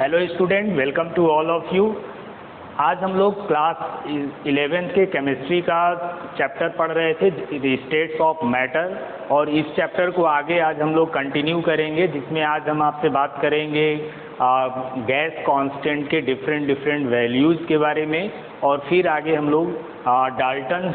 Hello student, welcome to all of you. आज हम लोग क्लास 11th के केमिस्ट्री का चैप्टर पढ़ रहे थे, द स्टेट्स ऑफ मैटर, और इस चैप्टर को आगे आज हम लोग कंटिन्यू करेंगे, जिसमें आज हम आपसे बात करेंगे गैस कांस्टेंट के डिफरेंट वैल्यूज़ के बारे में, और फिर आगे हम लोग डाल्टन्स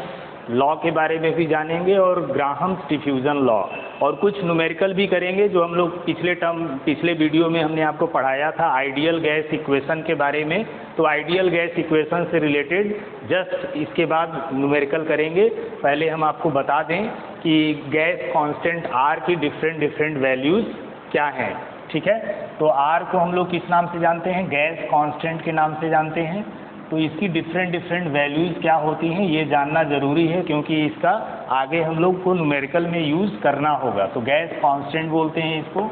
लॉ के बारे में भी जानेंगे और ग्राहम्स डिफ्यूज़न लॉ, और कुछ न्यूमेरिकल भी करेंगे जो हम लोग पिछले वीडियो में हमने आपको पढ़ाया था आइडियल गैस इक्वेशन के बारे में। तो आइडियल गैस इक्वेशन से रिलेटेड जस्ट इसके बाद न्यूमेरिकल करेंगे। पहले हम आपको बता दें कि गैस कांस्टेंट आर की डिफरेंट वैल्यूज़ क्या हैं, ठीक है। तो आर को हम लोग किस नाम से जानते हैं? गैस कांस्टेंट के नाम से जानते हैं। तो इसकी डिफरेंट वैल्यूज़ क्या होती हैं ये जानना ज़रूरी है, क्योंकि इसका आगे हम लोग को न्यूमेरिकल में यूज़ करना होगा। तो गैस कांस्टेंट बोलते हैं इसको,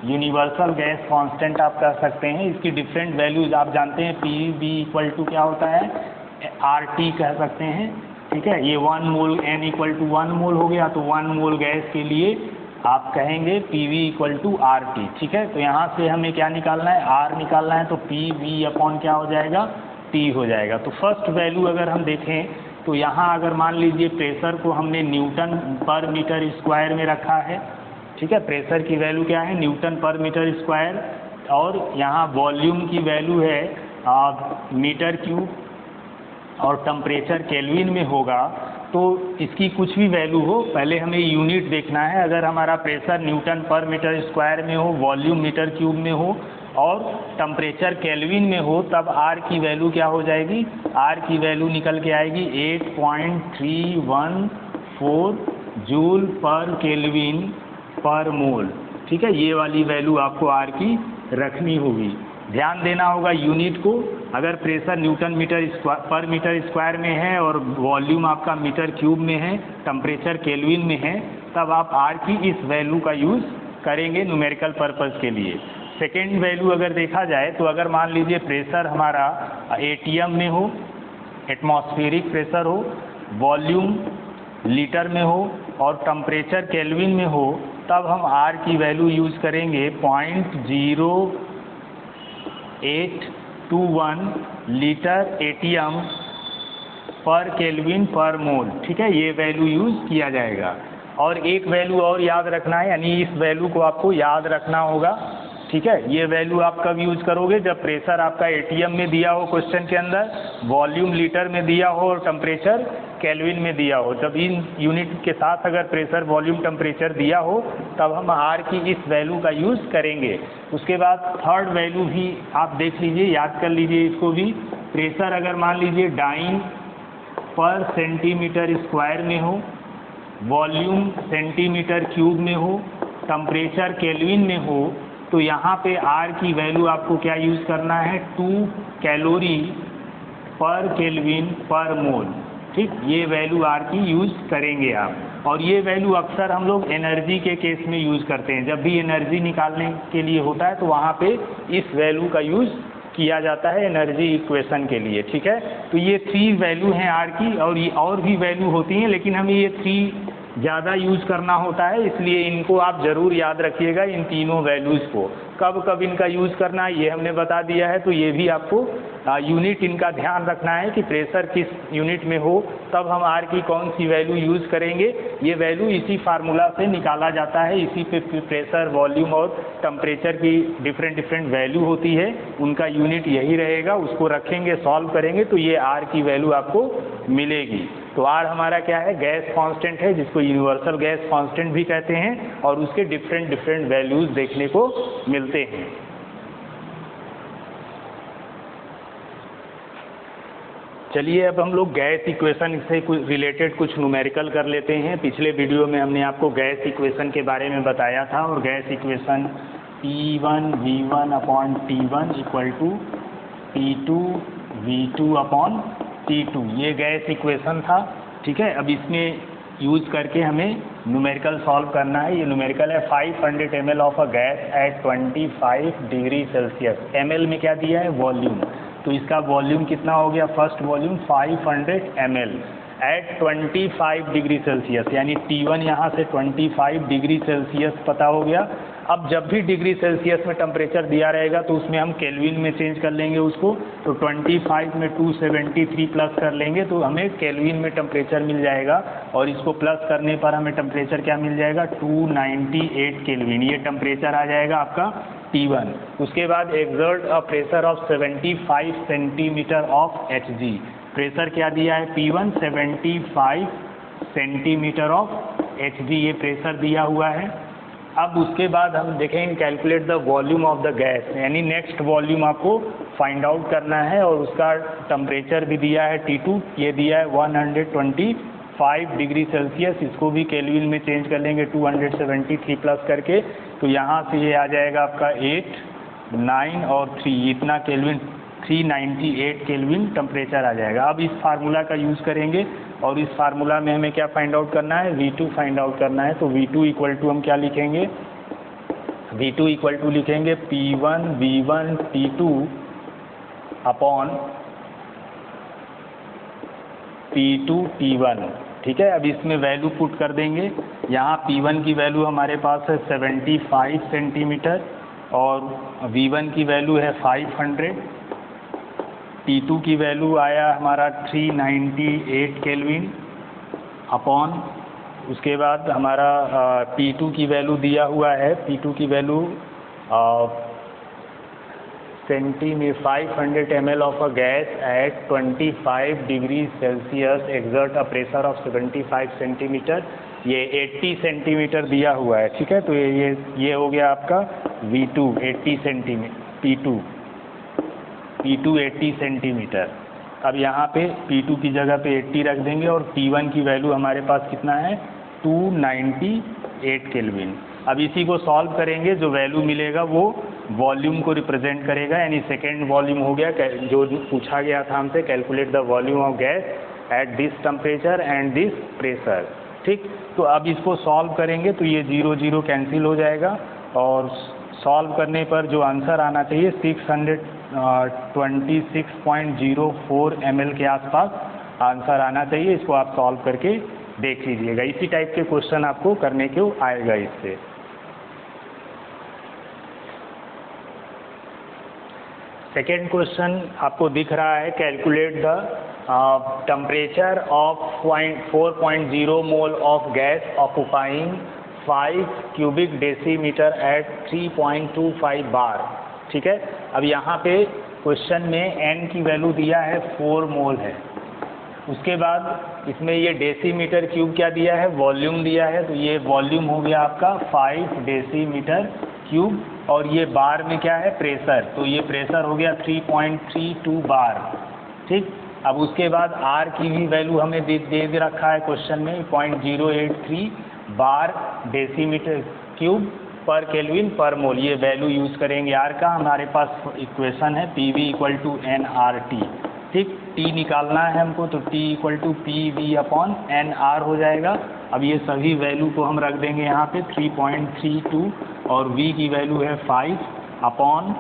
यूनिवर्सल गैस कांस्टेंट आप कह सकते हैं। इसकी डिफरेंट वैल्यूज़ आप जानते हैं, पी बी इक्वल टू क्या होता है, आर टी कह सकते हैं, ठीक है। ये 1 मोल, एन इक्वल टू 1 मोल हो गया, तो 1 मोल गैस के लिए आप कहेंगे P V equal to R T, ठीक है। तो यहाँ से हमें क्या निकालना है, आर निकालना है, तो पी वी अपॉन क्या हो जाएगा, टी हो जाएगा। तो फर्स्ट वैल्यू अगर हम देखें तो यहाँ अगर मान लीजिए प्रेशर को हमने न्यूटन पर मीटर स्क्वायर में रखा है, ठीक है। प्रेशर की वैल्यू क्या है, न्यूटन पर मीटर स्क्वायर, और यहाँ वॉल्यूम की वैल्यू है मीटर क्यूब, और टेम्परेचर केल्विन में होगा। तो इसकी कुछ भी वैल्यू हो, पहले हमें यूनिट देखना है। अगर हमारा प्रेशर न्यूटन पर मीटर स्क्वायर में हो, वॉल्यूम मीटर क्यूब में हो और टेम्परेचर केल्विन में हो, तब आर की वैल्यू क्या हो जाएगी, आर की वैल्यू निकल के आएगी 8.314 जूल पर केल्विन पर मोल, ठीक है। ये वाली वैल्यू आपको आर की रखनी होगी। ध्यान देना होगा यूनिट को। अगर प्रेशर न्यूटन पर मीटर स्क्वायर में है और वॉल्यूम आपका मीटर क्यूब में है, टेम्परेचर केल्विन में है, तब आप आर की इस वैल्यू का यूज़ करेंगे न्यूमेरिकल पर्पज़ के लिए। सेकेंड वैल्यू अगर देखा जाए तो अगर मान लीजिए प्रेशर हमारा एटीएम में हो, एटमॉस्फेरिक प्रेशर हो, वॉल्यूम लीटर में हो और टेम्परेचर केल्विन में हो, तब हम आर की वैल्यू यूज़ करेंगे 0.0821 लीटर एटीएम पर केल्विन पर मोल, ठीक है। ये वैल्यू यूज़ किया जाएगा। और एक वैल्यू और याद रखना है, यानी इस वैल्यू को आपको याद रखना होगा, ठीक है। ये वैल्यू आप कब यूज़ करोगे, जब प्रेशर आपका एटीएम में दिया हो क्वेश्चन के अंदर, वॉल्यूम लीटर में दिया हो और टेम्परेचर केल्विन में दिया हो। जब इन यूनिट के साथ अगर प्रेशर वॉल्यूम टेम्परेचर दिया हो, तब हम आर की इस वैल्यू का यूज़ करेंगे। उसके बाद थर्ड वैल्यू भी आप देख लीजिए, याद कर लीजिए इसको भी। प्रेशर अगर मान लीजिए डाइन पर सेंटीमीटर स्क्वायर में हो, वॉल्यूम सेंटीमीटर क्यूब में हो, टेम्परेचर केल्विन में हो, तो यहाँ पे आर की वैल्यू आपको क्या यूज़ करना है, 2 कैलोरी पर केल्विन पर मोल, ठीक। ये वैल्यू आर की यूज़ करेंगे आप। और ये वैल्यू अक्सर हम लोग एनर्जी के केस में यूज़ करते हैं। जब भी एनर्जी निकालने के लिए होता है तो वहाँ पे इस वैल्यू का यूज़ किया जाता है एनर्जी इक्वेशन के लिए, ठीक है। तो ये 3 वैल्यू हैं आर की, और ये और भी वैल्यू होती हैं, लेकिन हमें ये 3 ज़्यादा यूज़ करना होता है, इसलिए इनको आप ज़रूर याद रखिएगा, इन तीनों वैल्यूज़ को। कब कब इनका यूज़ करना है ये हमने बता दिया है। तो ये भी आपको यूनिट इनका ध्यान रखना है कि प्रेशर किस यूनिट में हो, तब हम आर की कौन सी वैल्यू यूज़ करेंगे। ये वैल्यू इसी फार्मूला से निकाला जाता है, इसी पे प्रेशर वॉल्यूम और टेम्परेचर की डिफरेंट वैल्यू होती है, उनका यूनिट यही रहेगा। उसको रखेंगे, सॉल्व करेंगे, तो ये आर की वैल्यू आपको मिलेगी। तो आर हमारा क्या है, गैस कांस्टेंट है, जिसको यूनिवर्सल गैस कांस्टेंट भी कहते हैं, और उसके डिफरेंट वैल्यूज़ देखने को मिलते हैं। चलिए अब हम लोग गैस इक्वेशन से रिलेटेड कुछ न्यूमेरिकल कर लेते हैं। पिछले वीडियो में हमने आपको गैस इक्वेशन के बारे में बताया था, और gas equation P1 V1 upon T1 equal to P2 V2 upon T2, ये गैस इक्वेशन था, ठीक है। अब इसमें यूज़ करके हमें न्यूमेरिकल सॉल्व करना है। ये न्यूमेरिकल है 500 ml of a gas at 25 degree Celsius. ml में क्या दिया है, वॉल्यूम, तो इसका वॉल्यूम कितना हो गया, first volume 500 ml। At 25 degree Celsius, यानी T1 यहाँ से 25 डिग्री सेल्सियस पता हो गया। अब जब भी डिग्री सेल्सियस में टेम्परेचर दिया रहेगा तो उसमें हम केल्विन में चेंज कर लेंगे उसको, तो 25 में 273 प्लस कर लेंगे तो हमें केल्विन में टेम्परेचर मिल जाएगा, और इसको प्लस करने पर हमें टेम्परेचर क्या मिल जाएगा, 298 केल्विन, ये टेम्परेचर आ जाएगा आपका T1। उसके बाद exert a pressure of 75 centimetre of Hg, pressure क्या दिया है P1 75 सेंटीमीटर ऑफ Hg, ये प्रेशर दिया हुआ है। अब उसके बाद हम देखेंगे calculate the volume of the gas, यानी नेक्स्ट वॉल्यूम आपको फाइंड आउट करना है, और उसका टेम्परेचर भी दिया है T2, ये दिया है 125 डिग्री सेल्सियस, इसको भी केल्विन में चेंज कर लेंगे 273 प्लस करके, तो यहाँ से ये आ जाएगा आपका 8, 9 और 3, इतना केल्विन 398 केल्विन टेम्परेचर आ जाएगा। अब इस फार्मूला का यूज़ करेंगे, और इस फार्मूला में हमें क्या फाइंड आउट करना है, V2 फाइंड आउट करना है। तो V2 इक्वल टू हम क्या लिखेंगे, V2 इक्वल टू लिखेंगे P1 V1 T2 upon P2 T1, ठीक है। अब इसमें वैल्यू पुट कर देंगे, यहाँ P1 की वैल्यू हमारे पास है 75 सेंटीमीटर, और V1 की वैल्यू है 500, T2 की वैल्यू आया हमारा 398 केल्विन अपॉन, उसके बाद हमारा P2 की वैल्यू दिया हुआ है, P2 की value centimetre 500 ml of a gas at 25 degree Celsius exert a pressure of 75 centimetre, ये 80 सेंटीमीटर दिया हुआ है, ठीक है। तो ये हो गया आपका V2 80 सेंटीमीटर, P2 80 सेंटीमीटर। अब यहाँ पे P2 की जगह पे 80 रख देंगे, और T1 की वैल्यू हमारे पास कितना है 298 केल्विन। अब इसी को सॉल्व करेंगे, जो वैल्यू मिलेगा वो वॉल्यूम को रिप्रेजेंट करेगा, यानी सेकेंड वॉल्यूम हो गया जो पूछा गया था हमसे, calculate the volume of gas at this temperature and this pressure, ठीक। तो अब इसको सॉल्व करेंगे तो ये 0 0 कैंसिल हो जाएगा, और सॉल्व करने पर जो आंसर आना चाहिए 626.04 ml के आसपास आंसर आना चाहिए। इसको आप सॉल्व करके देख लीजिएगा, इसी टाइप के क्वेश्चन आपको करने को आएगा इससे। सेकेंड क्वेश्चन आपको दिख रहा है, calculate the temperature of 4.0 mole of gas occupying 5 cubic decimetre at 3.25 bar, ठीक है। अब यहाँ पे क्वेश्चन में n की वैल्यू दिया है 4 मोल है, उसके बाद इसमें ये डेसीमीटर क्यूब क्या दिया है, वॉल्यूम दिया है, तो ये वॉल्यूम हो गया आपका 5 डेसीमीटर क्यूब, और ये बार में क्या है प्रेशर, तो ये प्रेशर हो गया 3.32 बार, ठीक। अब उसके बाद R की भी वैल्यू हमें दे रखा है क्वेश्चन में 0.083 बार डेसीमीटर क्यूब पर केल्विन पर मोल, ये वैल्यू यूज़ करेंगे R का। हमारे पास इक्वेशन है PV इक्वल टू nRT, ठीक। T निकालना है हमको, तो T equal to PV upon nR हो जाएगा। अब ये सभी वैल्यू को हम रख देंगे यहाँ पे 3.32, और V की वैल्यू है 5 अपॉन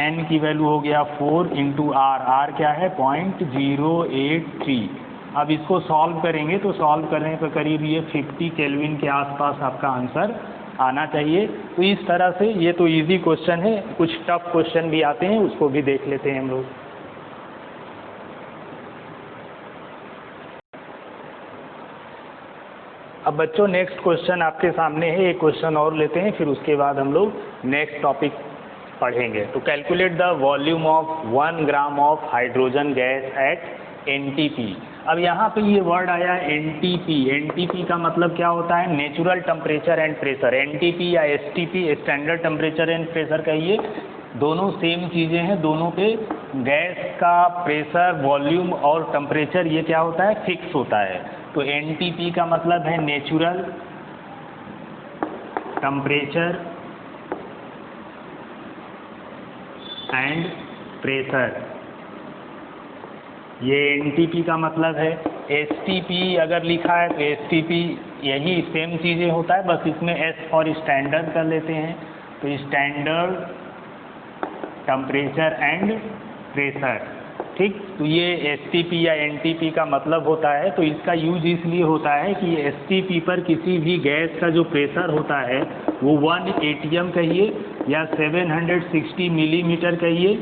N की वैल्यू हो गया 4 इंटू R क्या है 0.083। अब इसको सॉल्व करेंगे, तो सॉल्व करने पर करीब ये 50 केल्विन के आसपास आपका आंसर आना चाहिए। तो इस तरह से ये तो इजी क्वेश्चन है, कुछ टफ क्वेश्चन भी आते हैं, उसको भी देख लेते हैं हम लोग। अब बच्चों नेक्स्ट क्वेश्चन आपके सामने है, एक क्वेश्चन और लेते हैं, फिर उसके बाद हम लोग नेक्स्ट टॉपिक पढ़ेंगे। तो calculate the volume of 1 gram of hydrogen gas at NTP। अब यहाँ पे ये वर्ड आया NTP, NTP का मतलब क्या होता है, natural temperature and pressure. NTP या STP standard temperature and pressure कहिए, दोनों सेम चीज़ें हैं, दोनों पे गैस का प्रेशर, वॉल्यूम और टेम्परेचर ये क्या होता है फिक्स होता है। तो NTP का मतलब है नेचुरल टेम्परेचर एंड प्रेशर, ये NTP का मतलब है। STP अगर लिखा है तो STP यही सेम चीज़ें होता है, बस इसमें S और स्टैंडर्ड कर लेते हैं। तो स्टैंडर्ड टेम्परेचर एंड प्रेशर, ठीक। तो ये STP या NTP का मतलब होता है, तो इसका यूज इसलिए होता है कि STP पर किसी भी गैस का जो प्रेशर होता है वो 1 atm कहिए या 760 मिलीमीटर कहिए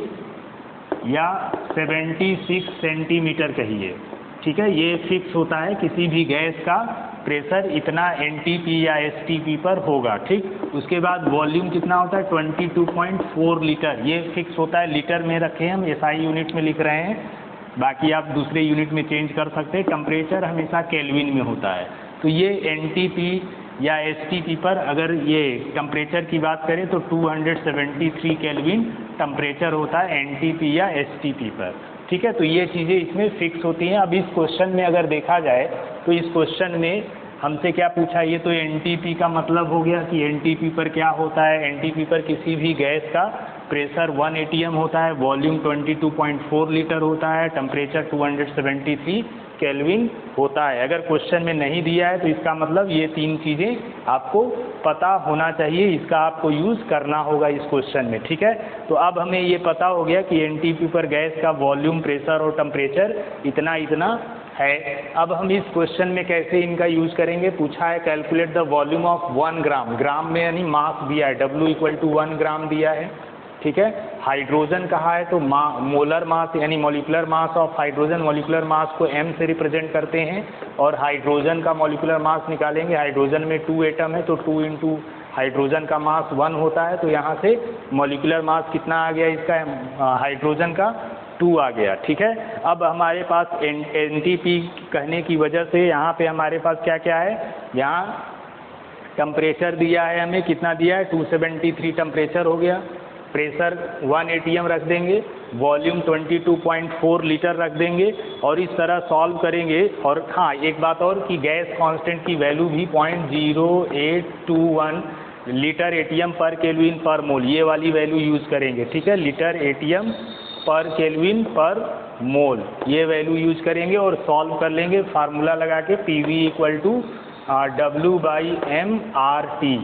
या 76 सेंटीमीटर कहिए, ठीक है। ये फिक्स होता है किसी भी गैस का प्रेशर इतना NTP या STP पर होगा, ठीक। उसके बाद वॉल्यूम कितना होता है 22.4 लीटर, ये फिक्स होता है, लीटर में रखे हम, SI यूनिट में लिख रहे हैं, बाकी आप दूसरे यूनिट में चेंज कर सकते हैं। टेम्परेचर हमेशा केल्विन में होता है। तो ये NTP या STP पर अगर ये टेम्परेचर की बात करें तो 273 केल्विन टेम्परेचर होता है NTP या STP पर, ठीक है। तो ये चीज़ें इसमें फिक्स होती हैं। अब इस क्वेश्चन में अगर देखा जाए तो इस क्वेश्चन में हमसे क्या पूछा, ये तो NTP का मतलब हो गया कि NTP पर क्या होता है, NTP पर किसी भी गैस का प्रेशर 1 atm होता है, वॉल्यूम 22.4 लीटर होता है, टेम्परेचर 273 केल्विन होता है। अगर क्वेश्चन में नहीं दिया है तो इसका मतलब ये 3 चीज़ें आपको पता होना चाहिए, इसका आपको यूज़ करना होगा इस क्वेश्चन में, ठीक है। तो अब हमें ये पता हो गया कि NTP पर गैस का वॉल्यूम, प्रेशर और टेम्परेचर इतना इतना है। अब हम इस क्वेश्चन में कैसे इनका यूज़ करेंगे, पूछा है कैलकुलेट द वॉल्यूम ऑफ 1 ग्राम, ग्राम में यानी मास दिया है, W = 1 ग्राम दिया है, ठीक है। हाइड्रोजन कहा है तो मोलर मास यानी molecular mass of hydrogen, molecular mass को m से रिप्रेजेंट करते हैं और हाइड्रोजन का मॉलिक्यूलर मास निकालेंगे। हाइड्रोजन में 2 एटम है तो 2 इंटू हाइड्रोजन का मास 1 होता है, तो यहाँ से मॉलिक्यूलर मास कितना आ गया इसका, हाइड्रोजन का 2 आ गया, ठीक है। अब हमारे पास NTP कहने की वजह से यहाँ पे हमारे पास क्या क्या है, यहाँ टेम्परेचर दिया है, हमें कितना दिया है 273 टेम्परेचर हो गया, प्रेशर 1 atm रख देंगे, वॉल्यूम 22.4 लीटर रख देंगे और इस तरह सॉल्व करेंगे। और हाँ, एक बात और कि गैस कांस्टेंट की वैल्यू भी 0.0821 लीटर ATM पर केल्विन पर मोल, ये वाली वैल्यू यूज़ करेंगे, ठीक है। लीटर ATM पर केल्विन पर मोल, ये वैल्यू यूज़ करेंगे और सॉल्व कर लेंगे फार्मूला लगा के, PV = W/mRT।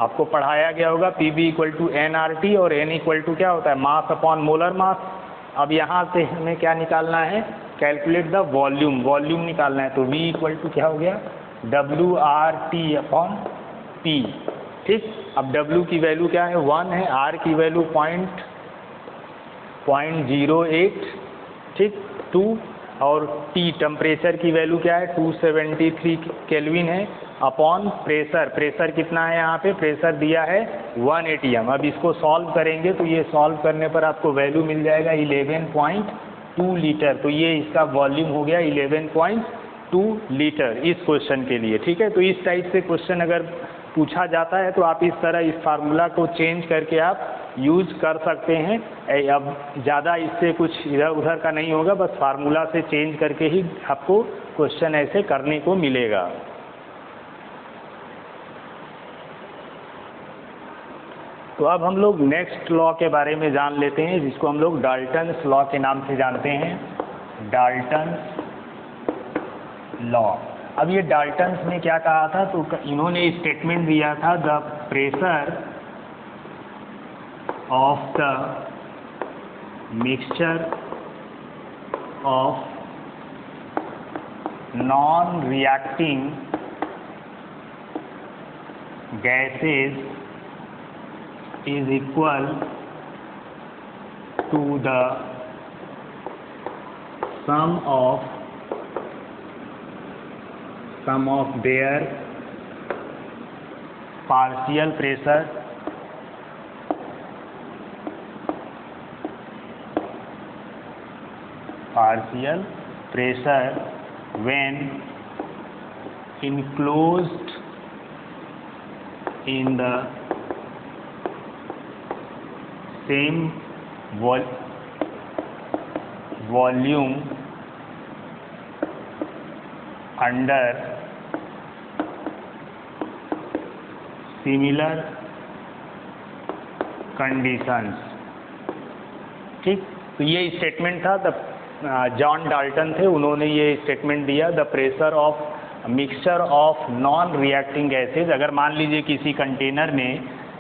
आपको पढ़ाया गया होगा PV = nRT और n = क्या होता है, मास अपॉन मोलर मास। अब यहाँ से हमें क्या निकालना है, कैलकुलेट द वॉल्यूम, वॉल्यूम निकालना है, तो V = क्या हो गया WRT/P, ठीक। अब W की वैल्यू क्या है 1 है, R की वैल्यू 0.08, ठीक, 2 और T टेम्परेचर की वैल्यू क्या है 273 केल्विन है, अपॉन प्रेशर, प्रेशर कितना है यहाँ पे, प्रेशर दिया है 1 atm। अब इसको सॉल्व करेंगे तो ये सॉल्व करने पर आपको वैल्यू मिल जाएगा 11.2 लीटर, तो ये इसका वॉल्यूम हो गया 11.2 लीटर इस क्वेश्चन के लिए, ठीक है। तो इस टाइप से क्वेश्चन अगर पूछा जाता है तो आप इस तरह इस फार्मूला को चेंज करके आप यूज़ कर सकते हैं। अब ज़्यादा इससे कुछ इधर उधर का नहीं होगा, बस फार्मूला से चेंज करके ही आपको क्वेश्चन ऐसे करने को मिलेगा। तो अब हम लोग नेक्स्ट लॉ के बारे में जान लेते हैं, जिसको हम लोग डाल्टन्स लॉ के नाम से जानते हैं, डाल्टन्स लॉ। अब ये डाल्टन्स ने क्या कहा था, तो इन्होंने स्टेटमेंट दिया था, the pressure of the mixture of non reacting gases is equal to the sum of their partial pressure when enclosed in the same volume under similar conditions, ठीक। तो ये स्टेटमेंट था, जॉन डाल्टन थे, उन्होंने ये statement दिया, the pressure of mixture of non reacting gases. अगर मान लीजिए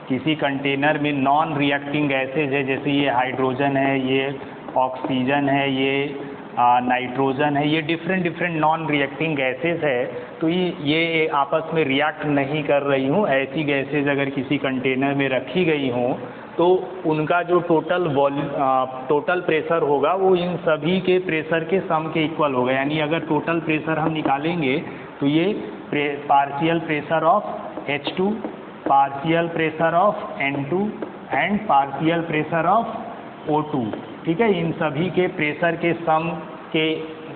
किसी कंटेनर में नॉन रिएक्टिंग गैसेज है, जैसे ये हाइड्रोजन है, ये ऑक्सीजन है, ये नाइट्रोजन है, ये डिफरेंट नॉन रिएक्टिंग गैसेज है। तो ये आपस में रिएक्ट नहीं कर रही हूँ। ऐसी गैसेज अगर किसी कंटेनर में रखी गई हों तो उनका जो टोटल प्रेशर होगा वो इन सभी के प्रेशर के सम के इक्वल होगा। यानी अगर टोटल प्रेशर हम निकालेंगे तो ये partial pressure of H2, partial pressure of N2 and partial pressure of O2, ठीक है, इन सभी के प्रेशर के सम के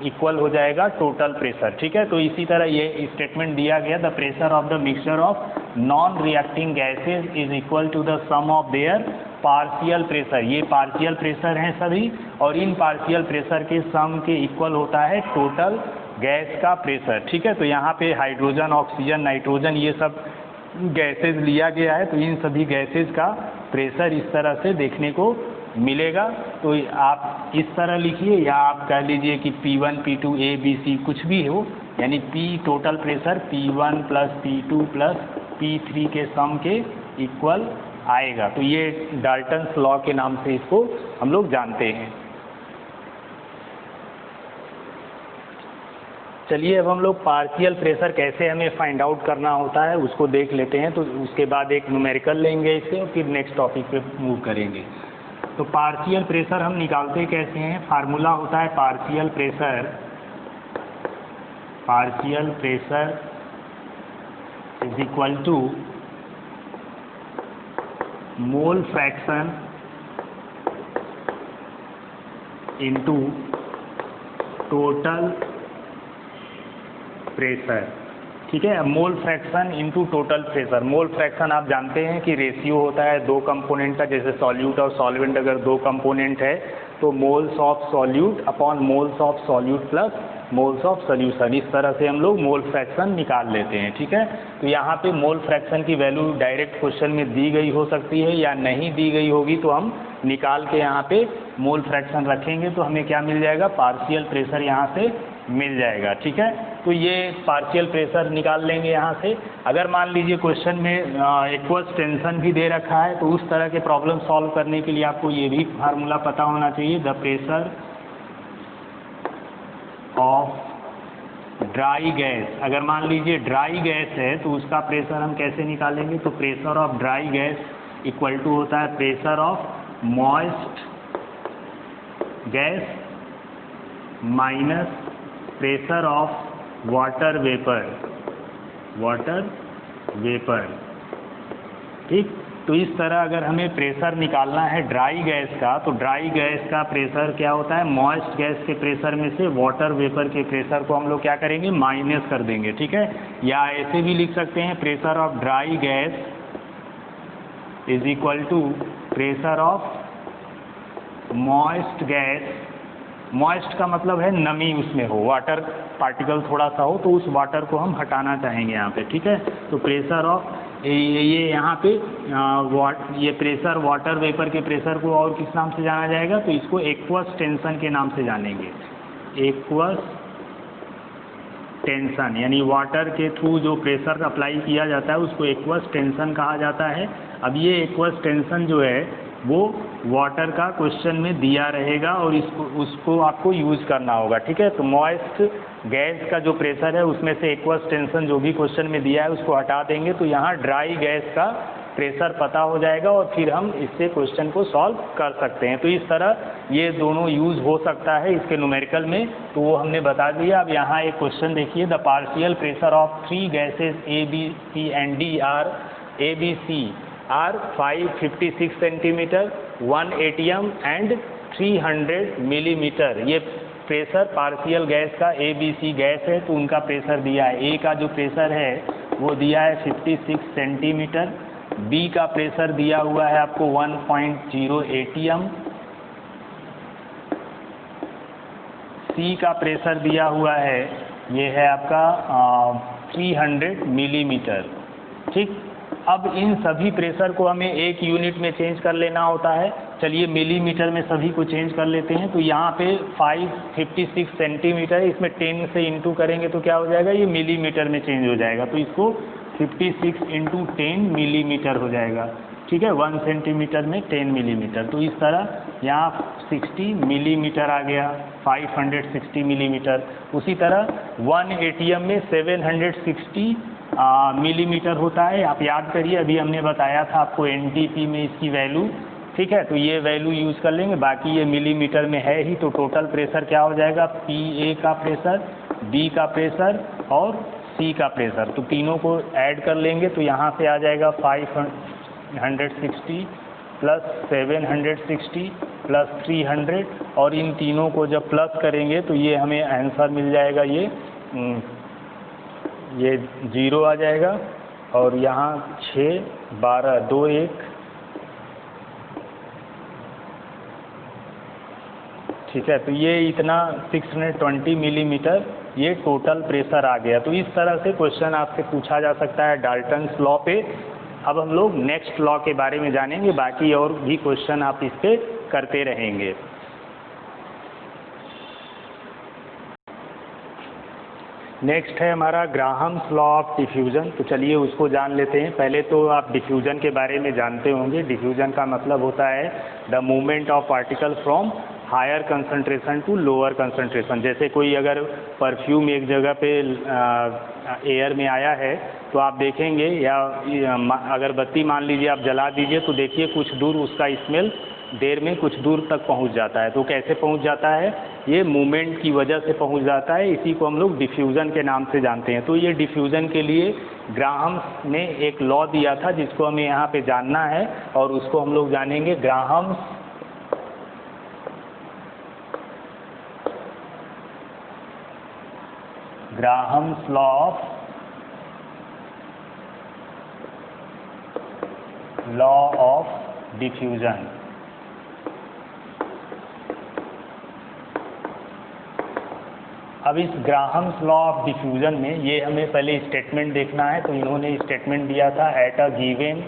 इक्वल हो जाएगा टोटल प्रेशर। ठीक है, तो इसी तरह ये स्टेटमेंट दिया गया, the pressure of the mixture of non reacting gases is equal to the sum of their partial pressure. ये पार्शियल प्रेशर हैं सभी, और इन पार्शियल प्रेशर के सम के इक्वल होता है टोटल गैस का प्रेशर। ठीक है, तो यहाँ पे हाइड्रोजन, ऑक्सीजन, नाइट्रोजन ये सब गैसेज लिया गया है, तो इन सभी गैसेज का प्रेशर इस तरह से देखने को मिलेगा। तो आप इस तरह लिखिए, या आप कह लीजिए कि P1, P2, A, B, C कुछ भी हो, यानी P total pressure P1 plus P2 plus P3 के सम के इक्वल आएगा। तो ये डाल्टन्स लॉ के नाम से इसको हम लोग जानते हैं। चलिए अब हम लोग पार्शियल प्रेशर कैसे हमें फाइंड आउट करना होता है उसको देख लेते हैं। तो उसके बाद एक न्यूमेरिकल लेंगे इससे, और फिर नेक्स्ट टॉपिक पे मूव करेंगे। तो पार्शियल प्रेशर हम निकालते कैसे हैं? फार्मूला होता है partial pressure is equal to mole fraction into total pressure. ठीक है, mole fraction into total pressure. Mole fraction आप जानते हैं कि रेशियो होता है दो कंपोनेंट का, जैसे सॉल्यूट और सॉल्वेंट अगर दो कंपोनेंट है तो moles of solute upon moles of solute plus moles of solution, इस तरह से हम लोग मोल फ्रैक्शन निकाल लेते हैं। ठीक है, तो यहाँ पे मोल फ्रैक्शन की वैल्यू डायरेक्ट क्वेश्चन में दी गई हो सकती है या नहीं दी गई होगी, तो हम निकाल के यहाँ पे मोल फ्रैक्शन रखेंगे तो हमें क्या मिल जाएगा? पार्शियल प्रेशर यहाँ से मिल जाएगा। ठीक है, तो ये पार्शियल प्रेशर निकाल लेंगे यहाँ से। अगर मान लीजिए क्वेश्चन में एक्वस टेंशन भी दे रखा है तो उस तरह के प्रॉब्लम सॉल्व करने के लिए आपको ये भी फार्मूला पता होना चाहिए, the pressure of dry gas. अगर मान लीजिए ड्राई गैस है तो उसका प्रेशर हम कैसे निकालेंगे? तो pressure of dry gas equal to होता है pressure of moist gas minus pressure of water vapour. ठीक, तो इस तरह अगर हमें प्रेशर निकालना है ड्राई गैस का, तो ड्राई गैस का प्रेशर क्या होता है? मॉइस्ट गैस के प्रेशर में से वाटर वेपर के प्रेशर को हम लोग क्या करेंगे? माइनस कर देंगे। ठीक है, या ऐसे भी लिख सकते हैं pressure of dry gas is equal to pressure of moist gas. Moist का मतलब है नमी उसमें हो, वाटर पार्टिकल थोड़ा सा हो, तो उस वाटर को हम हटाना चाहेंगे यहाँ पे। ठीक है, तो प्रेशर ऑफ ये यहाँ पे ये प्रेशर वाटर वेपर के प्रेशर को और किस नाम से जाना जाएगा? तो इसको एक्वस टेंशन के नाम से जानेंगे। एक्वस टेंशन यानी वाटर के थ्रू जो प्रेशर अप्लाई किया जाता है उसको एक्वस टेंशन कहा जाता है। अब ये एक्वस टेंशन जो है वो वाटर का क्वेश्चन में दिया रहेगा और उसको आपको यूज़ करना होगा। ठीक है, तो मॉइस्ट गैस का जो प्रेशर है उसमें से एक्वस टेंशन जो भी क्वेश्चन में दिया है उसको हटा देंगे, तो यहाँ ड्राई गैस का प्रेशर पता हो जाएगा और फिर हम इससे क्वेश्चन को सॉल्व कर सकते हैं। तो इस तरह ये दोनों यूज़ हो सकता है इसके न्यूमेरिकल में, तो वो हमने बता दिया। अब यहाँ एक क्वेश्चन देखिए, the partial pressure of 3 gases A, B, C and D are 556 centimetre, 1 atm and 300 millimetre. ये प्रेशर पार्शियल गैस का A, B, C गैस है तो उनका प्रेशर दिया है। A का जो प्रेशर है वो दिया है 56 सेंटीमीटर, B का प्रेशर दिया हुआ है आपको 1.0 atm, C का प्रेशर दिया हुआ है ये है आपका 300 मिलीमीटर। ठीक, अब इन सभी प्रेशर को हमें एक यूनिट में चेंज कर लेना होता है। चलिए मिलीमीटर में सभी को चेंज कर लेते हैं। तो यहाँ पे 556 सेंटीमीटर है, इसमें 10 से इंटू करेंगे तो क्या हो जाएगा? ये मिलीमीटर में चेंज हो जाएगा, तो इसको 56 इंटू 10 मिलीमीटर हो जाएगा। ठीक है, 1 सेंटीमीटर में 10 मिलीमीटर। तो इस तरह यहाँ 60 मिलीमीटर आ गया, 560 मिलीमीटर। उसी तरह 1 ATM में 760 मिलीमीटर होता है। आप याद करिए, अभी हमने बताया था आपको NTP में इसकी वैल्यू, ठीक है। तो ये वैल्यू यूज़ कर लेंगे, बाकी ये मिलीमीटर में है ही। तो टोटल प्रेशर क्या हो जाएगा, PA का प्रेशर, B का प्रेशर और C का प्रेशर, तो तीनों को ऐड कर लेंगे। तो यहाँ से आ जाएगा 560 प्लस 760 प्लस 300, और इन तीनों को जब प्लस करेंगे तो ये हमें आंसर मिल जाएगा, ये 0 आ जाएगा। और यहाँ 6 12 2 1, ठीक है। तो ये इतना 620 मिलीमीटर ये टोटल प्रेशर आ गया। तो इस तरह से क्वेश्चन आपसे पूछा जा सकता है डाल्टन्स लॉ पे। अब हम लोग नेक्स्ट लॉ के बारे में जानेंगे, बाकी और भी क्वेश्चन आप इस पे करते रहेंगे। नेक्स्ट है हमारा ग्राहम्स लॉ ऑफ डिफ्यूजन। तो चलिए उसको जान लेते हैं। पहले तो आप डिफ्यूजन के बारे में जानते होंगे। डिफ्यूजन का मतलब होता है the movement of particle from higher concentration to lower concentration. जैसे कोई अगर परफ्यूम एक जगह पे एयर में आया है तो आप देखेंगे, या अगरबत्ती मान लीजिए आप जला दीजिए, तो देखिए कुछ दूर उसका स्मेल देर में कुछ दूर तक पहुंच जाता है। तो कैसे पहुंच जाता है, ये मूवमेंट की वजह से पहुंच जाता है। इसी को हम लोग डिफ्यूज़न के नाम से जानते हैं। तो ये डिफ्यूज़न के लिए ग्राहम्स ने एक लॉ दिया था जिसको हमें यहाँ पे जानना है, और उसको हम लोग जानेंगे ग्राहम्स लॉ ऑफ डिफ्यूजन। अब इस ग्राहम्स लॉ ऑफ डिफ्यूजन में ये हमें पहले स्टेटमेंट देखना है। तो इन्होंने स्टेटमेंट दिया था at a given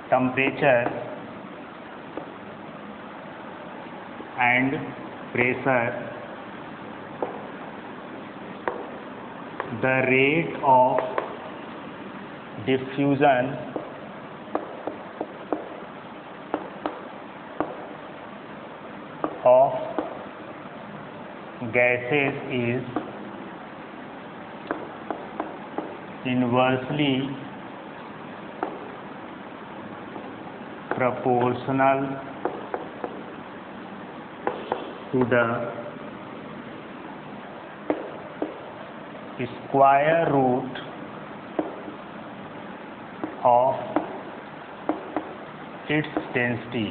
temperature and pressure the rate of diffusion of gases is inversely proportional to the square root of its density।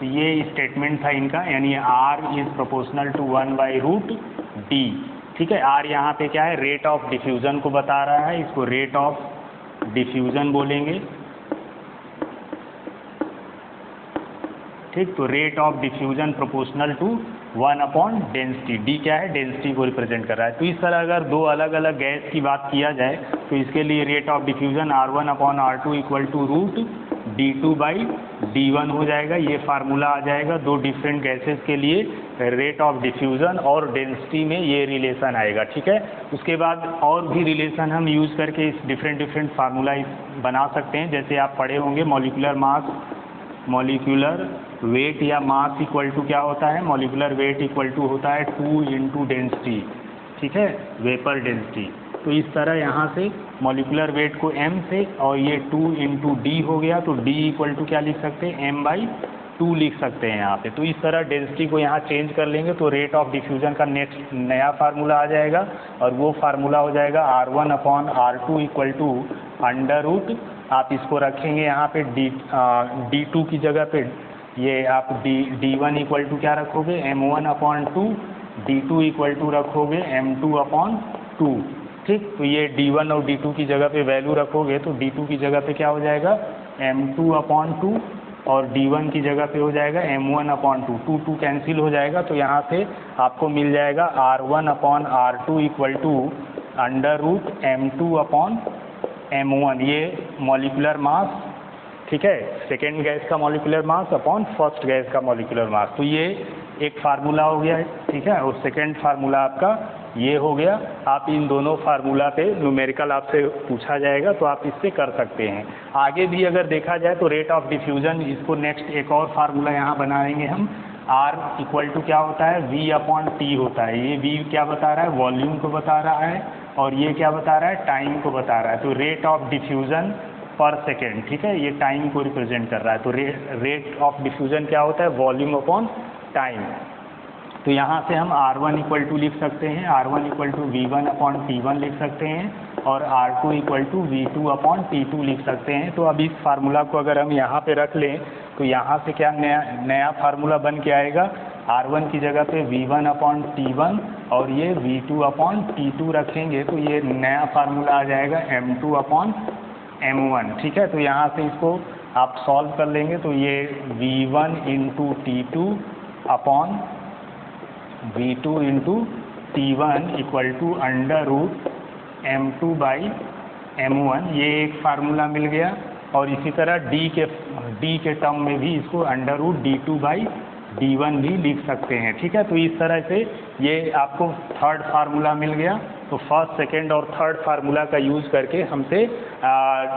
ये स्टेटमेंट था इनका, यानी R is proportional to 1/√D। ठीक है, R यहाँ पे क्या है, रेट ऑफ डिफ्यूज़न को बता रहा है, इसको रेट ऑफ डिफ्यूज़न बोलेंगे। ठीक, तो rate of diffusion proportional to 1/डेंसिटी। D क्या है, डेंसिटी को रिप्रेजेंट कर रहा है। तो इस तरह अगर दो अलग अलग गैस की बात किया जाए तो इसके लिए rate of diffusion R1/R2 equal to √D2/D1 हो जाएगा। ये फार्मूला आ जाएगा दो डिफरेंट गैसेस के लिए रेट ऑफ डिफ्यूज़न और डेंसिटी में ये रिलेशन आएगा। ठीक है, उसके बाद और भी रिलेशन हम यूज़ करके इस डिफरेंट फार्मूला बना सकते हैं। जैसे आप पढ़े होंगे मॉलिक्यूलर मास, मॉलिक्यूलर वेट या मास इक्वल टू क्या होता है, मॉलिक्यूलर वेट इक्वल टू होता है 2 × डेंसिटी। ठीक है, वेपर डेंसिटी। तो इस तरह यहाँ से मॉलिक्यूलर वेट को m से और ये 2 × d हो गया, तो d इक्वल टू क्या लिख सकते हैं, m/2 लिख सकते हैं यहाँ पे। तो इस तरह डेंसिटी को यहाँ चेंज कर लेंगे तो रेट ऑफ डिफ्यूज़न का नेक्स्ट नया फार्मूला आ जाएगा, और वो फार्मूला हो जाएगा R1/R2 इक्वल टू √, आप इसको रखेंगे यहाँ पे D2 की जगह पे, ये आप D1 इक्वल टू क्या रखोगे, m1/2, D2 इक्वल टू रखोगे m2/2। ठीक, तो ये D1 और D2 की जगह पे वैल्यू रखोगे तो D2 की जगह पे क्या हो जाएगा, m2/2, और D1 की जगह पे हो जाएगा m1/2। 2 कैंसिल हो जाएगा, तो यहाँ से आपको मिल जाएगा R1/R2 इक्वल टू √m2/m1। ये मॉलिक्यूलर मास, ठीक है, सेकेंड गैस का molecular mass upon first gas का मॉलिक्यूलर मास। तो ये एक फार्मूला हो गया है, ठीक है, और सेकेंड फार्मूला आपका ये हो गया। आप इन दोनों फार्मूला पे न्यूमेरिकल आपसे पूछा जाएगा तो आप इससे कर सकते हैं। आगे भी अगर देखा जाए तो रेट ऑफ डिफ्यूज़न, इसको नेक्स्ट एक और फार्मूला यहाँ बनाएंगे हम। R इक्वल टू क्या होता है, V अपॉन T होता है। ये V क्या बता रहा है, वॉल्यूम को बता रहा है, और ये क्या बता रहा है, टाइम को बता रहा है। तो रेट ऑफ डिफ्यूज़न पर सेकेंड, ठीक है, ये टाइम को रिप्रेजेंट कर रहा है। तो रेट ऑफ डिफ्यूज़न क्या होता है, वॉल्यूम अपॉन टाइम। तो यहाँ से हम R1 इक्वल टू लिख सकते हैं, R1 equal to V1 upon T1 लिख सकते हैं, और R2 equal to V2 upon T2 लिख सकते हैं। तो अब इस फार्मूला को अगर हम यहाँ पे रख लें तो यहाँ से क्या नया फार्मूला बन के आएगा, R1 की जगह पे V1 अपॉन T1 और ये V2 अपॉन T2 रखेंगे तो ये नया फार्मूला आ जाएगा M2 अपॉन M1, ठीक है। तो यहाँ से इसको आप सॉल्व कर लेंगे तो ये V1 into T2 upon V2 into T1 equal to under root M2 by M1, ये एक फार्मूला मिल गया। और इसी तरह D के टर्म में भी इसको under root D2 by D1 भी लिख सकते हैं, ठीक है। तो इस तरह से ये आपको थर्ड फार्मूला मिल गया। तो फर्स्ट, सेकेंड और थर्ड फार्मूला का यूज़ करके हमसे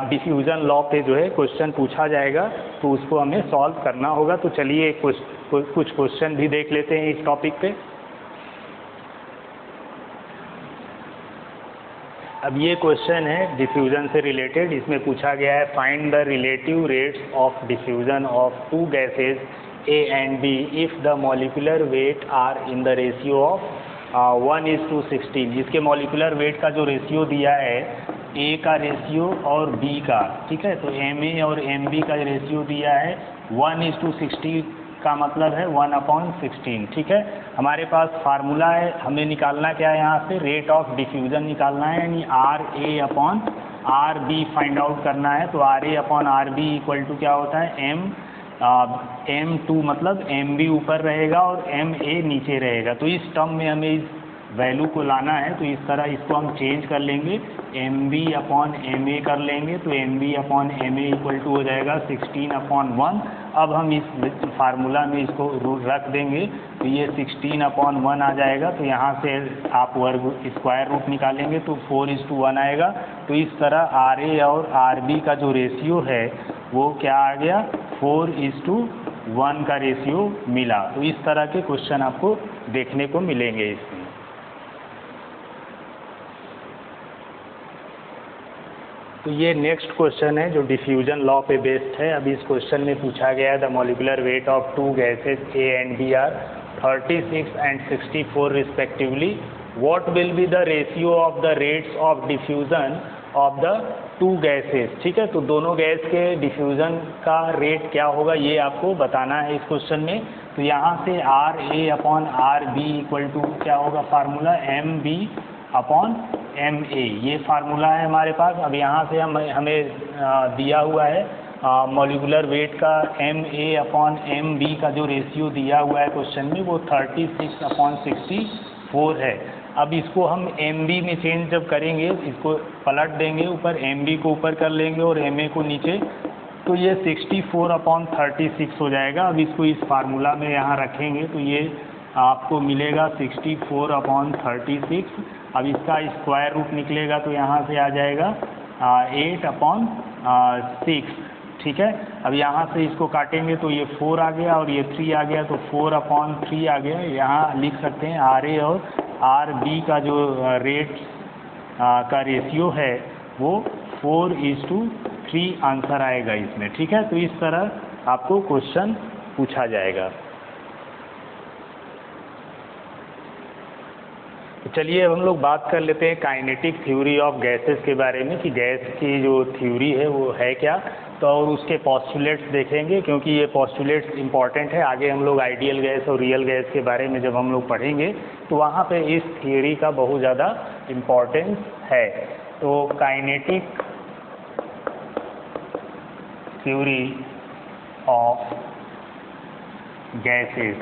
डिफ्यूज़न लॉ पे जो है क्वेश्चन पूछा जाएगा, तो उसको हमें सॉल्व करना होगा। तो चलिए कुछ क्वेश्चन भी देख लेते हैं इस टॉपिक पे। अब ये क्वेश्चन है डिफ्यूज़न से रिलेटेड। इसमें पूछा गया है find the relative rates of diffusion of two gases A and B if the molecular weight are in the ratio of 1:16। इसके मॉलिकुलर वेट का जो रेशियो दिया है, A का रेशियो और B का, ठीक है। तो MA और MB का रेशियो दिया है 1:16 का मतलब है 1/16, ठीक है। हमारे पास फार्मूला है, हमें निकालना क्या है, यहाँ से रेट ऑफ डिफ्यूज़न निकालना है, यानी RA upon RB find out करना है। तो RA upon RB equal to क्या होता है, M2 मतलब MB ऊपर रहेगा और MA नीचे रहेगा। तो इस टर्म में हमें इस वैल्यू को लाना है, तो इस तरह इसको हम चेंज कर लेंगे, MB अपॉन MA कर लेंगे। तो MB upon MA equal to हो जाएगा 16/1। अब हम इस फार्मूला में इसको रख देंगे तो ये 16/1 आ जाएगा। तो यहाँ से आप वर्ग स्क्वायर रूट निकालेंगे तो 4:1 आएगा। तो इस तरह RA और RB का जो रेशियो है वो क्या आ गया, 4:1 का रेशियो मिला। तो इस तरह के क्वेश्चन आपको देखने को मिलेंगे इसमें। तो ये नेक्स्ट क्वेश्चन है जो डिफ्यूजन लॉ पे बेस्ड है। अब इस क्वेश्चन में पूछा गया है the molecular weight of two gases A and B are 36 and 64 respectively, what will be the ratio of the rates of diffusion of the two gases, ठीक है। तो दोनों गैस के डिफ्यूज़न का रेट क्या होगा ये आपको बताना है इस क्वेश्चन में। तो यहाँ से RA upon RB equal to क्या होगा फार्मूला, MB अपॉन MA, ये फार्मूला है हमारे पास। अब यहाँ से हमें दिया हुआ है मॉलिक्यूलर वेट का MA अपॉन MB का जो रेशियो दिया हुआ है क्वेश्चन में वो 36/64 है। अब इसको हम MB में चेंज जब करेंगे, इसको पलट देंगे, ऊपर MB को ऊपर कर लेंगे और MA को नीचे, तो ये 64/36 हो जाएगा। अब इसको इस फार्मूला में यहाँ रखेंगे तो ये आपको मिलेगा 64/36। अब इसका स्क्वायर रूट निकलेगा तो यहाँ से आ जाएगा 8/6, ठीक है। अब यहाँ से इसको काटेंगे तो ये 4 आ गया और ये 3 आ गया, तो 4/3 आ गया। यहाँ लिख सकते हैं RA और RB का जो रेट का रेशियो है वो 4:3 आंसर आएगा इसमें, ठीक है। तो इस तरह आपको क्वेश्चन पूछा जाएगा। तो चलिए अब हम लोग बात कर लेते हैं काइनेटिक थ्योरी ऑफ गैसेस के बारे में कि गैस की जो थ्योरी है वो है क्या। तो और उसके पॉस्टुलेट्स देखेंगे क्योंकि ये पॉस्टुलेट्स इंपॉर्टेंट है। आगे हम लोग आइडियल गैस और रियल गैस के बारे में जब हम लोग पढ़ेंगे तो वहाँ पे इस थ्योरी का बहुत ज़्यादा इम्पोर्टेंस है। तो काइनेटिक थ्योरी ऑफ गैसेस,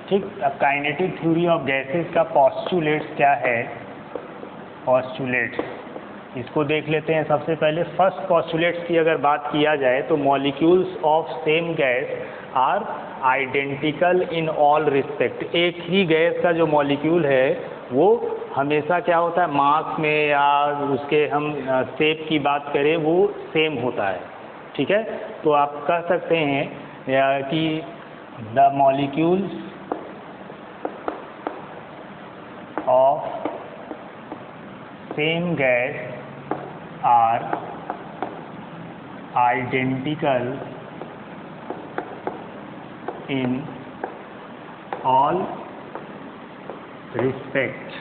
ठीक। अब काइनेटिक थ्योरी ऑफ गैसेस का पॉस्टुलेट्स क्या है, पॉस्टुलेट्स इसको देख लेते हैं। सबसे पहले फर्स्ट पोस्टुलेट्स की अगर बात किया जाए तो molecules of same gas are identical in all respect. एक ही गैस का जो मॉलिक्यूल है वो हमेशा क्या होता है, मास में या उसके हम शेप की बात करें वो सेम होता है। ठीक है, तो आप कह सकते हैं कि the molecules of same gas are identical in all respect।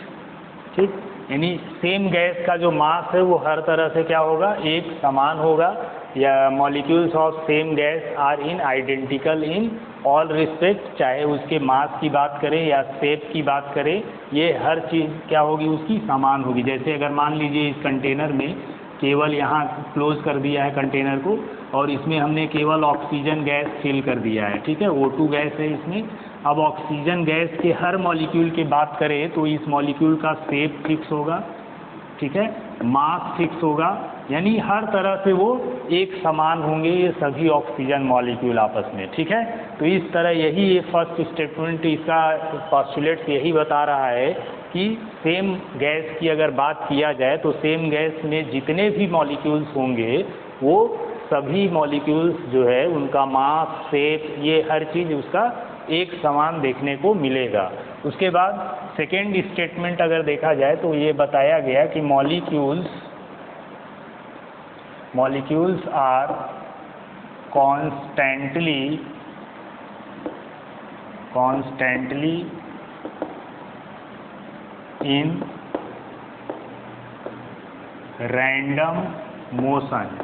ठीक, यानी सेम गैस का जो मास है वो हर तरह से क्या होगा, एक समान होगा। या molecules of same gas are in identical in all respect, चाहे उसके मास की बात करें या शेप की बात करें, ये हर चीज़ क्या होगी, उसकी समान होगी। जैसे अगर मान लीजिए इस कंटेनर में केवल यहाँ क्लोज कर दिया है कंटेनर को और इसमें हमने केवल ऑक्सीजन गैस फिल कर दिया है। ठीक है, O2 गैस है इसमें। अब ऑक्सीजन गैस के हर मॉलिक्यूल की बात करें तो इस मॉलिक्यूल का शेप फिक्स होगा। ठीक है, मास फिक्स होगा, यानी हर तरह से वो एक समान होंगे ये सभी ऑक्सीजन मॉलिक्यूल आपस में। ठीक है, तो इस तरह यही ये फर्स्ट स्टेटमेंट इसका पोस्टुलेट्स यही बता रहा है कि सेम गैस की अगर बात किया जाए तो सेम गैस में जितने भी मॉलिक्यूल्स होंगे वो सभी मॉलिक्यूल्स जो है उनका मास, शेप, ये हर चीज़ उसका एक समान देखने को मिलेगा। उसके बाद सेकेंड स्टेटमेंट अगर देखा जाए तो ये बताया गया कि molecules are constantly in random motion.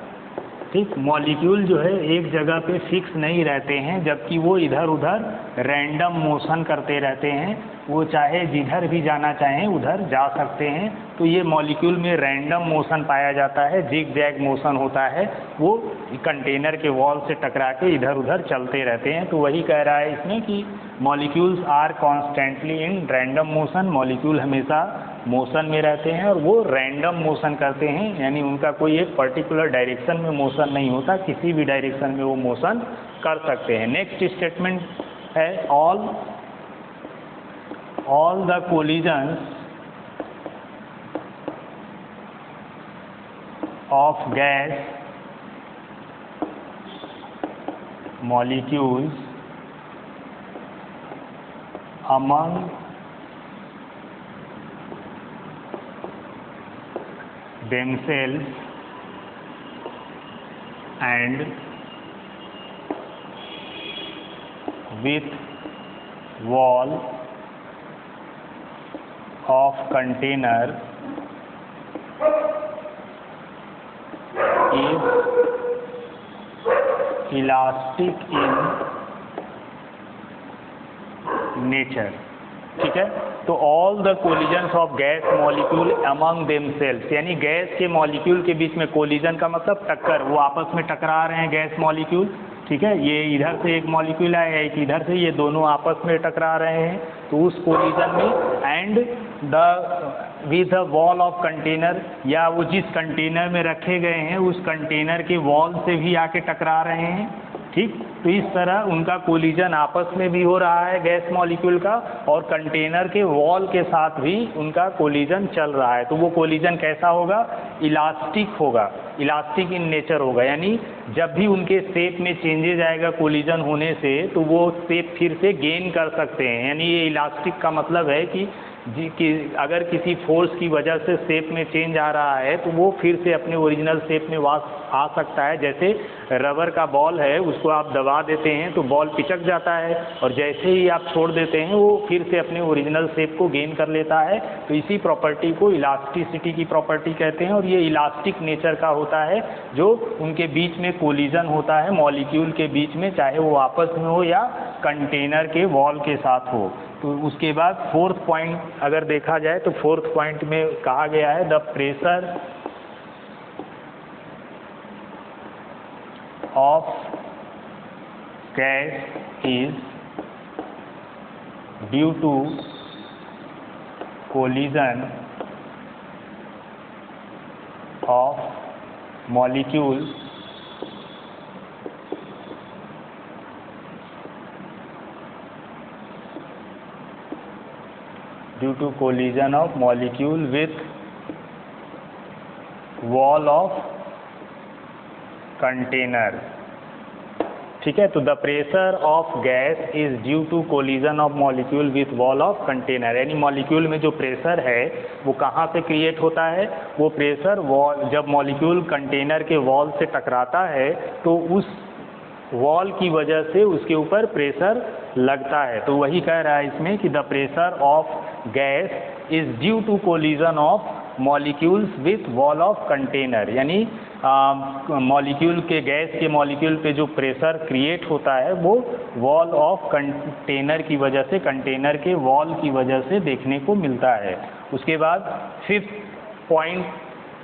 ठीक, मॉलिक्यूल जो है एक जगह पे फिक्स नहीं रहते हैं, जबकि वो इधर उधर रैंडम मोशन करते रहते हैं। वो चाहे जिधर भी जाना चाहें उधर जा सकते हैं। तो ये मॉलिक्यूल में रैंडम मोशन पाया जाता है, जिग जैग मोशन होता है, वो कंटेनर के वॉल से टकरा के इधर उधर चलते रहते हैं। तो वही कह रहा है इसमें कि molecules are constantly in random motion, molecule हमेशा मोशन में रहते हैं और वो रैंडम मोशन करते हैं, यानी उनका कोई एक पर्टिकुलर डायरेक्शन में मोशन नहीं होता, किसी भी डायरेक्शन में वो मोशन कर सकते हैं। नेक्स्ट स्टेटमेंट है all the collisions of gas molecules among themselves and with wall of container is elastic in nature। ठीक है, तो all the collisions of gas molecule among themselves, यानी गैस के मॉलिक्यूल के बीच में कोलिजन का मतलब टक्कर, वो आपस में टकरा रहे हैं गैस मॉलिक्यूल। ठीक है, ये इधर से एक मॉलिक्यूल आया, एक इधर से, ये दोनों आपस में टकरा रहे हैं। तो उस कोलिजन में and with the wall of container, या वो जिस कंटेनर में रखे गए हैं उस कंटेनर के वॉल से भी आके टकरा रहे हैं। ठीक, तो इस तरह उनका कोलिजन आपस में भी हो रहा है गैस मॉलिक्यूल का, और कंटेनर के वॉल के साथ भी उनका कोलिजन चल रहा है। तो वो कोलिजन कैसा होगा, इलास्टिक होगा, इलास्टिक इन नेचर होगा, यानी जब भी उनके शेप में चेंजेज आएगा कोलिजन होने से तो वो शेप फिर से गेन कर सकते हैं। यानी ये इलास्टिक का मतलब है कि अगर किसी फोर्स की वजह से शेप में चेंज आ रहा है तो वो फिर से अपने ओरिजिनल शेप में वापस आ सकता है। जैसे रबर का बॉल है, उसको आप दबा देते हैं तो बॉल पिचक जाता है, और जैसे ही आप छोड़ देते हैं वो फिर से अपने ओरिजिनल शेप को गेन कर लेता है। तो इसी प्रॉपर्टी को इलास्टिसिटी की प्रॉपर्टी कहते हैं, और ये इलास्टिक नेचर का होता है जो उनके बीच में कोलिजन होता है मॉलिक्यूल के बीच में, चाहे वो आपस में हो या कंटेनर के वॉल के साथ हो। तो उसके बाद फोर्थ पॉइंट अगर देखा जाए तो फोर्थ पॉइंट में कहा गया है the pressure of gas is due to collision of molecules due to collision of molecule with wall of container। ठीक है, तो the pressure of gas is due to collision of molecule with wall of container. यानी molecule में जो pressure है वो कहाँ से क्रिएट होता है, वो प्रेशर वॉल, जब मॉलिक्यूल कंटेनर के वॉल से टकराता है तो उस वॉल की वजह से उसके ऊपर प्रेशर लगता है। तो वही कह रहा है इसमें कि the pressure of gas is due to collision of molecules with wall of container. यानी मॉलिक्यूल के, गैस के मॉलिक्यूल पे जो प्रेशर क्रिएट होता है वो वॉल ऑफ कंटेनर की वजह से, कंटेनर के वॉल की वजह से देखने को मिलता है। उसके बाद 5th पॉइंट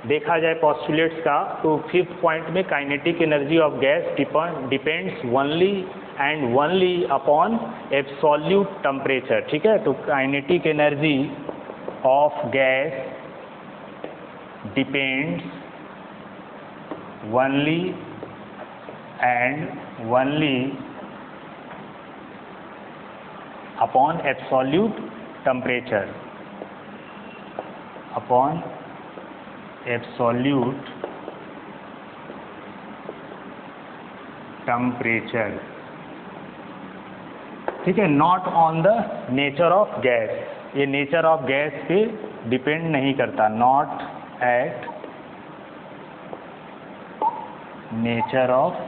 देखा जाए पॉस्टुलेट्स का, तो 5th पॉइंट में kinetic energy of gas depends only and only upon absolute temperature. ठीक है, तो kinetic energy of gas depends only and only upon absolute temperature, upon absolute temperature। ठीक है, not on the nature of gas, ये nature of gas पे depend नहीं करता, not at nature of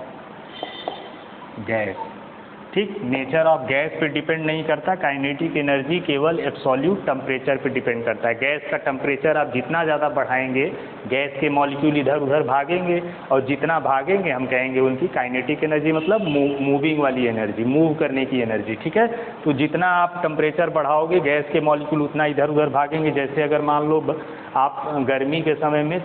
gas. ठीक, नेचर ऑफ गैस पे depend नहीं करता, काइनेटिक एनर्जी केवल एब्सोल्यूट टेम्परेचर पे डिपेंड करता है। गैस का टेम्परेचर आप जितना ज़्यादा बढ़ाएंगे गैस के मॉलिक्यूल इधर उधर भागेंगे, और जितना भागेंगे हम कहेंगे उनकी काइनेटिक एनर्जी, मतलब मूविंग वाली एनर्जी, मूव करने की एनर्जी। ठीक है, तो जितना आप टेम्परेचर बढ़ाओगे गैस के मॉलिक्यूल उतना इधर उधर भागेंगे। जैसे अगर मान लो आप गर्मी के समय में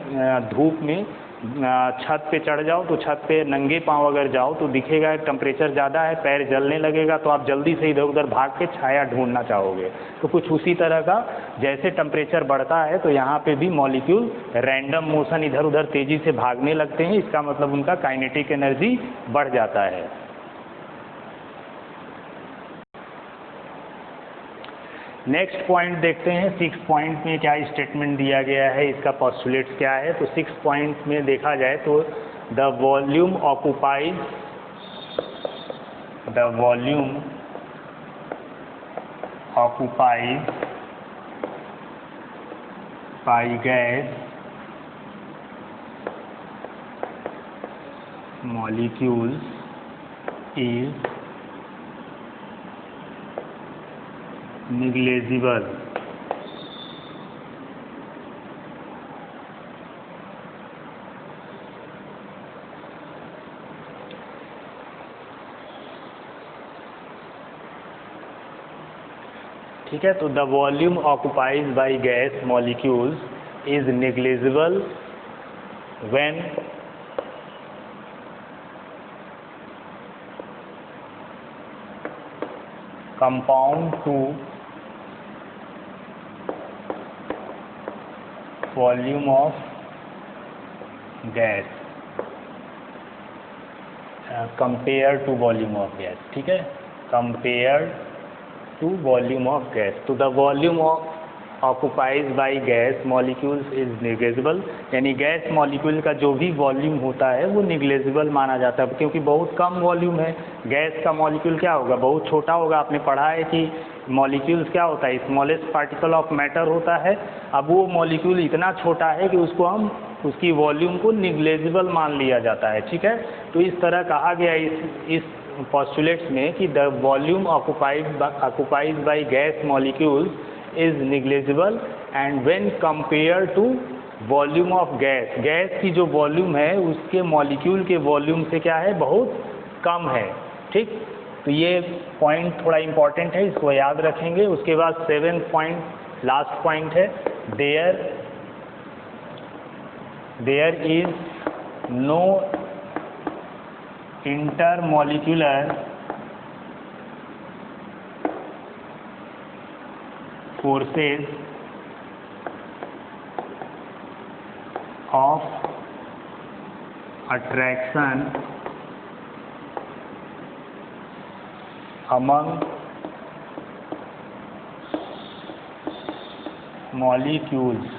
धूप में छत पे चढ़ जाओ, तो छत पे नंगे पांव अगर जाओ तो दिखेगा टेम्परेचर ज़्यादा है, पैर जलने लगेगा, तो आप जल्दी से इधर उधर भाग के छाया ढूंढना चाहोगे। तो कुछ उसी तरह का, जैसे टेम्परेचर बढ़ता है तो यहाँ पे भी मॉलिक्यूल रैंडम मोशन इधर उधर तेज़ी से भागने लगते हैं। इसका मतलब उनका काइनेटिक एनर्जी बढ़ जाता है। नेक्स्ट पॉइंट देखते हैं, 6th पॉइंट में क्या स्टेटमेंट दिया गया है, इसका पॉस्टुलेट्स क्या है। तो 6th पॉइंट में देखा जाए तो the volume occupies by gas molecules is negligible। ठीक है, तो the volume occupies by gas molecules is negligible when compound to volume of gas compared to volume of gas। ठीक है, compared to volume of gas, तो the volume of occupies by gas molecules is negligible. यानी gas molecule का जो भी volume होता है वो निग्लेजिबल माना जाता है, क्योंकि बहुत कम वॉल्यूम है। गैस का मॉलिक्यूल क्या होगा, बहुत छोटा होगा। आपने पढ़ा है कि मॉलिक्यूल्स क्या होता है, स्मॉलेस्ट पार्टिकल ऑफ मैटर होता है। अब वो मॉलिक्यूल इतना छोटा है कि उसको हम, उसकी वॉल्यूम को निग्लेजिबल मान लिया जाता है। ठीक है, तो इस तरह कहा गया इस पोस्टुलेट्स में कि the volume occupies by gas molecules is negligible and when compared to volume of gas, gas की जो वॉल्यूम है उसके मॉलिक्यूल के वॉल्यूम से क्या है, बहुत कम है। ठीक, तो ये पॉइंट थोड़ा इम्पॉर्टेंट है, इसको याद रखेंगे। उसके बाद 7th पॉइंट, लास्ट पॉइंट है, there is no intermolecular forces of attraction among molecules.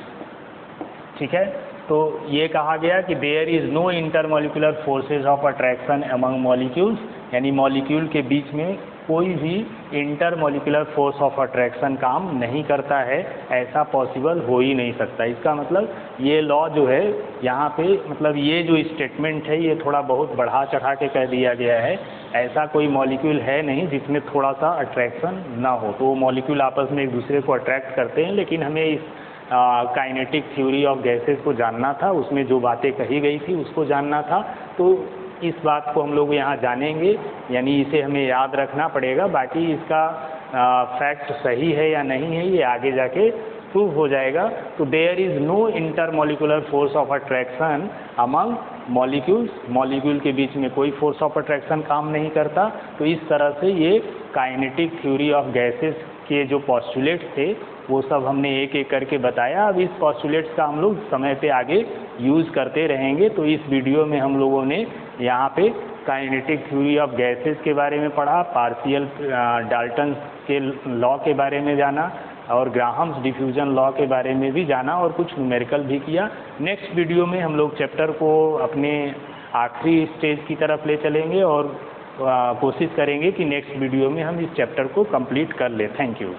ठीक है, तो ये कहा गया कि there is no intermolecular forces of attraction among molecules, यानी मॉलिक्यूल के बीच में कोई भी इंटरमॉलिक्यूलर फोर्स ऑफ अट्रैक्शन काम नहीं करता है, ऐसा पॉसिबल हो ही नहीं सकता। इसका मतलब ये लॉ जो है यहाँ पे, मतलब ये जो स्टेटमेंट है ये थोड़ा बहुत बढ़ा चढ़ा के कह दिया गया है। ऐसा कोई मॉलिक्यूल है नहीं जिसमें थोड़ा सा अट्रैक्शन ना हो, तो वो मॉलिक्यूल आपस में एक दूसरे को अट्रैक्ट करते हैं। लेकिन हमें इस काइनेटिक थ्योरी ऑफ गैसेस को जानना था, उसमें जो बातें कही गई थी उसको जानना था, तो इस बात को हम लोग यहाँ जानेंगे, यानी इसे हमें याद रखना पड़ेगा। बाकी इसका फैक्ट सही है या नहीं है ये आगे जाके प्रूव हो जाएगा। तो there is no intermolecular force of attraction among molecules, molecule के बीच में कोई फोर्स ऑफ अट्रैक्शन काम नहीं करता। तो इस तरह से ये काइनेटिक थ्योरी ऑफ गैसेस के जो पॉस्टुलेट्स थे वो सब हमने एक एक करके बताया। अब इस पॉस्टुलेट्स का हम लोग समय पे आगे यूज़ करते रहेंगे। तो इस वीडियो में हम लोगों ने यहाँ पे काइनेटिक थ्योरी ऑफ गैसेस के बारे में पढ़ा, पार्शियल डाल्टन के लॉ के बारे में जाना, और ग्राहम्स डिफ्यूजन लॉ के बारे में भी जाना, और कुछ न्यूमेरिकल भी किया। नेक्स्ट वीडियो में हम लोग चैप्टर को अपने आखिरी स्टेज की तरफ ले चलेंगे और कोशिश करेंगे कि नेक्स्ट वीडियो में हम इस चैप्टर को कंप्लीट कर लें। Thank you.